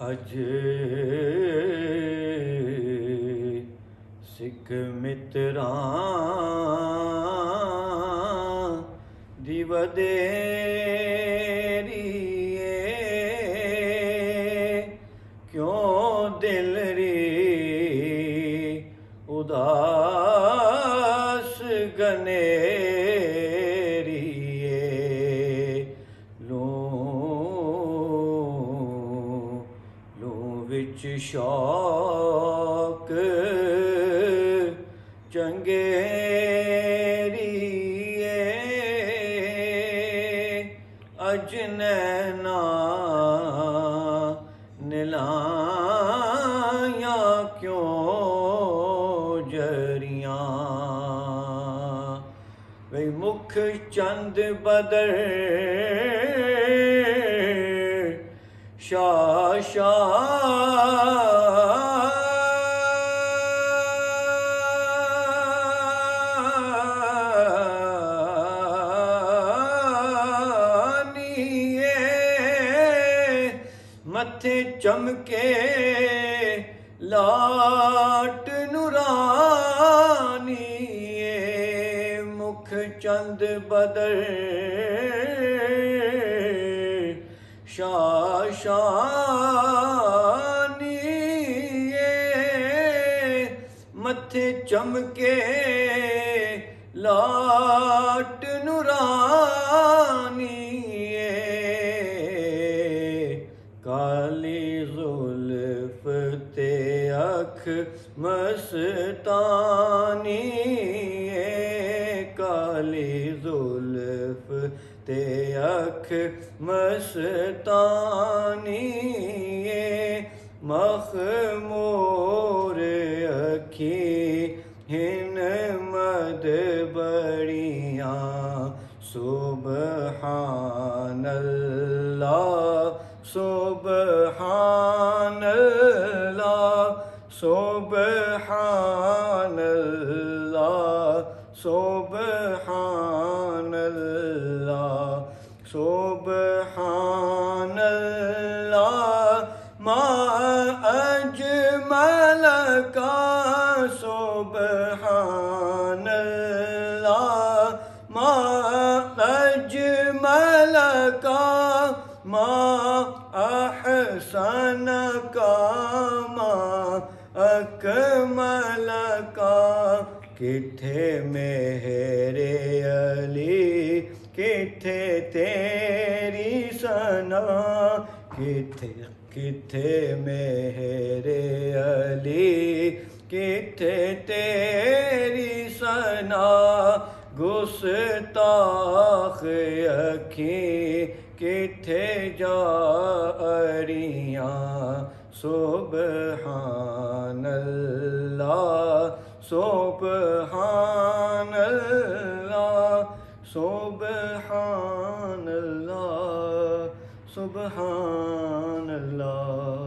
ਅਜ ਸਿੱਖ ਮਿੱਤਰਾਂ ਦੀ ਵਧੇਰੀ ਏ, ਕਿਉਂ ਦਿਲ ਰੀ ਉਦਾਸ ਗਨੇਰੀ ਏ। ਲੂੰ ਵਿੱਚ ਸ਼ੌਕ ਚੰਗੇਰੀ ਏ, ਅਜ ਨੈਣਾ ਨਿਲਾਈਆਂ ਕਿਉਂ ਜਰੀਆਂ। ਵੇ ਮੁਖ ਚੰਦ ਬਦਰ ਸ਼ਾ ਸ਼ਾ ਮੱਥੇ ਚਮਕੇ ਲਾਟ ਨੂਰਾਨੀ ਏ, ਮੁਖ ਚੰਦ ਬਦਰ ਸ਼ਾ ਸ਼ਾਨੀ ਏ, ਮੱਥੇ ਚਮਕੇ ਲਾਟ ਨੂਰਾਨੀ ਏ। ਕਾਲੀ ਜ਼ੁਲਫ ਤੇ ਅੱਖ ਮਸਤਾਨੀ ਏ, ਕਾਲੀ ਜ਼ੁਲਫ ਤੇ ਅੱਖ ਮਸਤਾਨੀ ਏ, ਮਖਮੂਰ ਅੱਖੀ ਹਿਨ ਮਦ ਬੜੀਆਂ। ਸੁਬਹਾਨ ਅੱਲਾਹ ਸੁਬਹਾਨ ਅੱਲਾਹ ਸੁਬਹਾਨ ਅੱਲਾਹ ਸੁਬਹਾਨ ਅੱਲਾਹ ਸੁਬਹਾਨ ਅੱਲਾਹ ਮਾ ਅਜਮਲ ਕਾ। ਸੁਬਹਾਨ ਅੱਲਾਹ ਮਾ ਅਜਮਲ ਕਾ, ਮਾ ਅਹसन का मा अकमल का। किथे मेरे अली किथे तेरी सना, किथे किथे मेरे अली किथे तेरी सना। गुस्ताख अखी किथे जारियां। सुबहान अल्लाह सुबहान अल्लाह सुबहान अल्लाह सुबहान अल्लाह।